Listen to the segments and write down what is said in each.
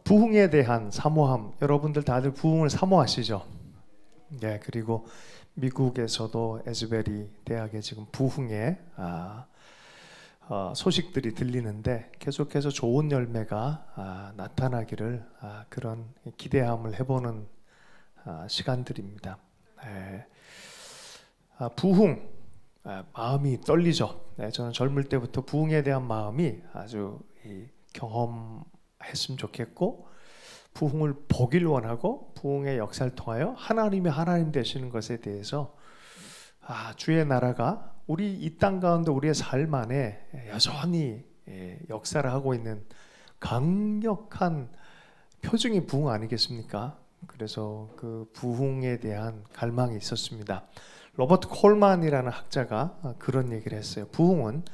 부흥에 대한 사모함, 여러분들 다들 부흥을 사모하시죠? 네, 그리고 미국에서도 에즈베리 대학에 지금 부흥의 소식들이 들리는데 계속해서 좋은 열매가 나타나기를 그런 기대함을 해보는 시간들입니다. 네. 부흥, 마음이 떨리죠. 네, 저는 젊을 때부터 부흥에 대한 마음이 아주 경험했으면 좋겠고, 부흥을 보길 원하고, 부흥의 역사를 통하여 하나님이 하나님 되시는 것에 대해서 주의 나라가 우리 이 땅 가운데 우리의 삶 안에 여전히 역사를 하고 있는 강력한 표징이 부흥 아니겠습니까? 그래서 그 부흥에 대한 갈망이 있었습니다. 로버트 콜만이라는 학자가 그런 얘기를 했어요. 부흥은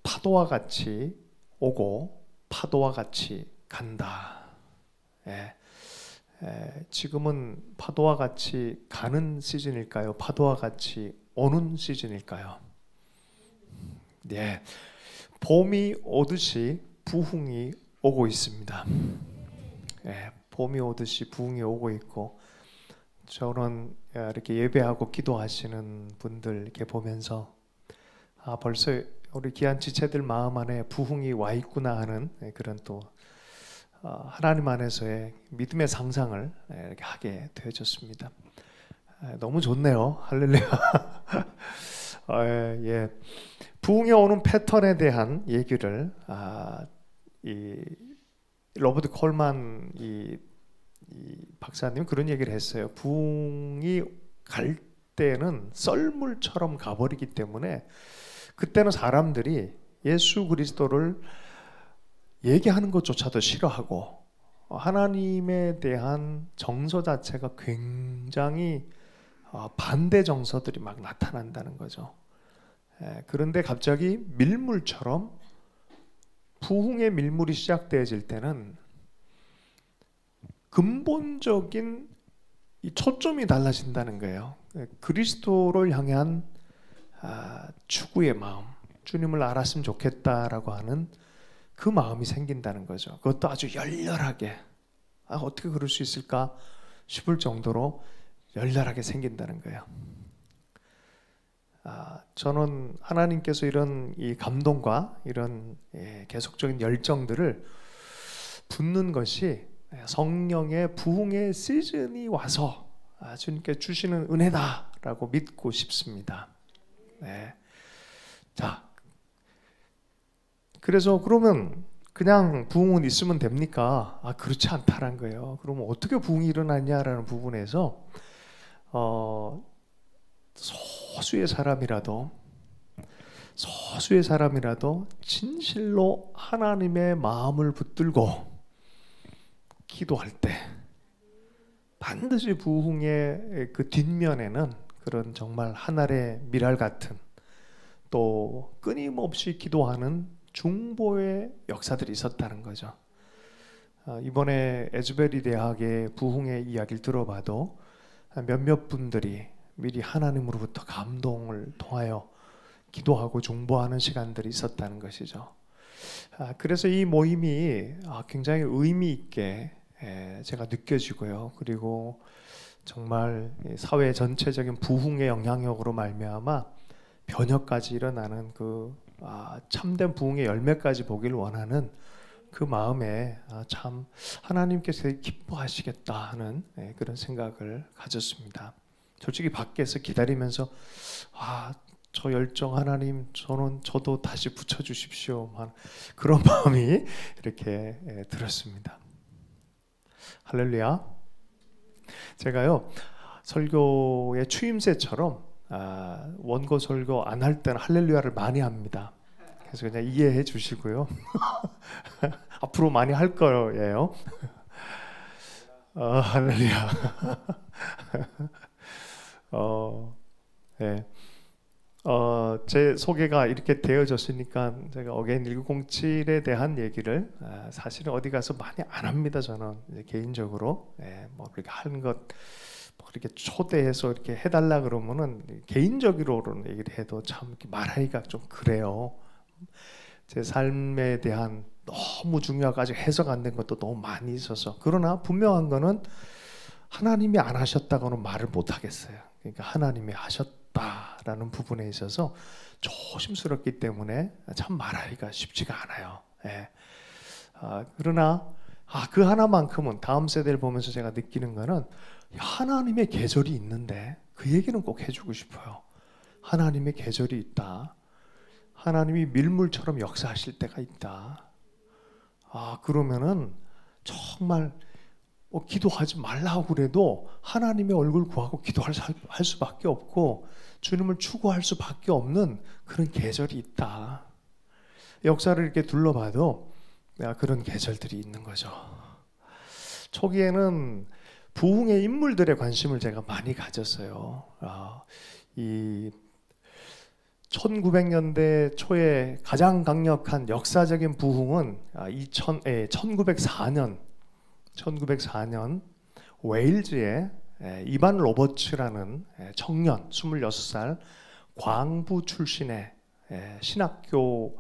파도와 같이 오고 파도와 같이 간다. 지금은 파도와 같이 가는 시즌일까요? 파도와 같이 오는 시즌일까요? 네, 봄이 오듯이 부흥이 오고 있습니다. 봄이 오듯이 부흥이 오고 있고, 저는 이렇게 예배하고 기도하시는 분들 이렇게 보면서 벌써 우리 귀한 지체들 마음 안에 부흥이 와 있구나 하는 그런 또 하나님 안에서의 믿음의 상상을 이렇게 하게 되어졌습니다. 너무 좋네요. 할렐루야. 예. 부흥에 오는 패턴에 대한 얘기를 이 로버트 콜만 이 박사님 그런 얘기를 했어요. 부흥이 갈 때는 썰물처럼 가버리기 때문에 그때는 사람들이 예수 그리스도를 얘기하는 것조차도 싫어하고 하나님에 대한 정서 자체가 굉장히 반대 정서들이 막 나타난다는 거죠. 그런데 갑자기 밀물처럼 부흥의 밀물이 시작되어질 때는 근본적인 이 초점이 달라진다는 거예요. 그리스도를 향한 추구의 마음, 주님을 알았으면 좋겠다라고 하는 그 마음이 생긴다는 거죠. 그것도 아주 열렬하게, 어떻게 그럴 수 있을까 싶을 정도로 열렬하게 생긴다는 거예요. 저는 하나님께서 이런 이 감동과 이런 계속적인 열정들을 붓는 것이 성령의 부흥의 시즌이 와서 주님께 주시는 은혜다라고 믿고 싶습니다. 네. 자, 그래서 그러면 그냥 부흥은 있으면 됩니까? 그렇지 않다는 거예요. 그러면 어떻게 부흥이 일어나냐라는 부분에서 소수의 사람이라도 진실로 하나님의 마음을 붙들고 기도할 때 반드시 부흥의 그 뒷면에는 그런 정말 하늘의 미랄 같은 또 끊임없이 기도하는 중보의 역사들이 있었다는 거죠. 이번에 에즈베리 대학의 부흥의 이야기를 들어봐도 몇몇 분들이 미리 하나님으로부터 감동을 통하여 기도하고 중보하는 시간들이 있었다는 것이죠. 그래서 이 모임이 굉장히 의미 있게 제가 느껴지고요. 그리고 정말 사회 전체적인 부흥의 영향력으로 말미암아 변혁까지 일어나는 그 참된 부흥의 열매까지 보기를 원하는 그 마음에 참 하나님께서 기뻐하시겠다 하는 그런 생각을 가졌습니다. 솔직히 밖에서 기다리면서 저 열정 하나님 저도 다시 붙여주십시오 그런 마음이 이렇게 들었습니다. 할렐루야. 제가요 설교의 추임새처럼 원고 설교 안 할 때는 할렐루야를 많이 합니다. 그래서 그냥 이해해 주시고요. 앞으로 많이 할 거예요. 할렐루야. 네. 제 소개가 이렇게 되어졌으니까 제가 어게인 1907에 대한 얘기를 사실은 어디 가서 많이 안 합니다. 저는 개인적으로 뭐 그렇게 하는 것 뭐 그렇게 초대해서 이렇게 해달라 그러면은 개인적으로는 얘기를 해도 참 이렇게 말하기가 좀 그래요. 제 삶에 대한 너무 중요하고 아직 해석 안 된 것도 너무 많이 있어서. 그러나 분명한 거는 하나님이 안 하셨다고는 말을 못 하겠어요. 그러니까 하나님이 하셨다라는 부분에 있어서 조심스럽기 때문에 참 말하기가 쉽지가 않아요. 예. 그러나 그 하나만큼은 다음 세대를 보면서 제가 느끼는 거는 하나님의 계절이 있는데 그 얘기는 꼭 해주고 싶어요. 하나님의 계절이 있다. 하나님이 밀물처럼 역사하실 때가 있다. 그러면은 정말 기도하지 말라고 그래도 하나님의 얼굴 구하고 기도할 수밖에 없고 주님을 추구할 수밖에 없는 그런 계절이 있다. 역사를 이렇게 둘러봐도 그런 계절들이 있는 거죠. 초기에는 부흥의 인물들의 관심을 제가 많이 가졌어요. 이 1900년대 초에 가장 강력한 역사적인 부흥은 1904년 웨일즈의 이반 로버츠라는 청년 26살 광부 출신의 신학교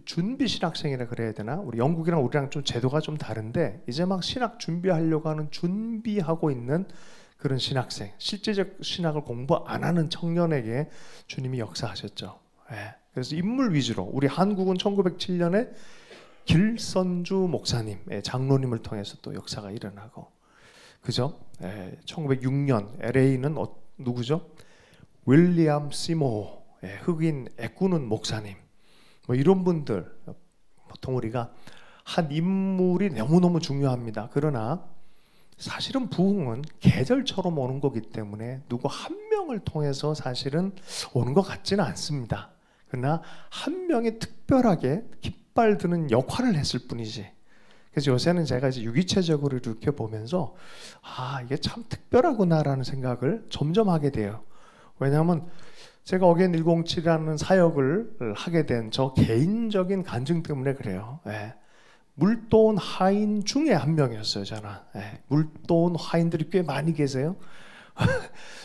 준비 신학생이라 그래야 되나? 우리 영국이랑 우리랑 좀 제도가 좀 다른데 이제 막 신학 준비하려고 하는 준비하고 있는 그런 신학생, 실제적 신학을 공부 안 하는 청년에게 주님이 역사하셨죠. 그래서 인물 위주로 우리 한국은 1907년에 길선주 목사님, 장로님을 통해서 또 역사가 일어나고, 그죠? 1906년 LA는 누구죠? 윌리엄 시모, 흑인 애꾸는 목사님, 뭐 이런 분들. 보통 우리가 한 인물이 너무너무 중요합니다. 그러나 사실은 부흥은 계절처럼 오는 거기 때문에 누구 한 명을 통해서 사실은 오는 것 같지는 않습니다. 그러나 한 명이 특별하게 깃발 드는 역할을 했을 뿐이지. 그래서 요새는 제가 이제 유기체적으로 이렇게 보면서 이게 참 특별하구나라는 생각을 점점 하게 돼요. 왜냐하면 제가 어게인 107이라는 사역을 하게 된 저 개인적인 간증 때문에 그래요. 물도원 하인 중에 한 명이었어요. 저는 물도원 하인들이 꽤 많이 계세요.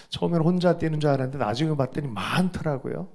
처음에는 혼자 뛰는 줄 알았는데 나중에 봤더니 많더라고요.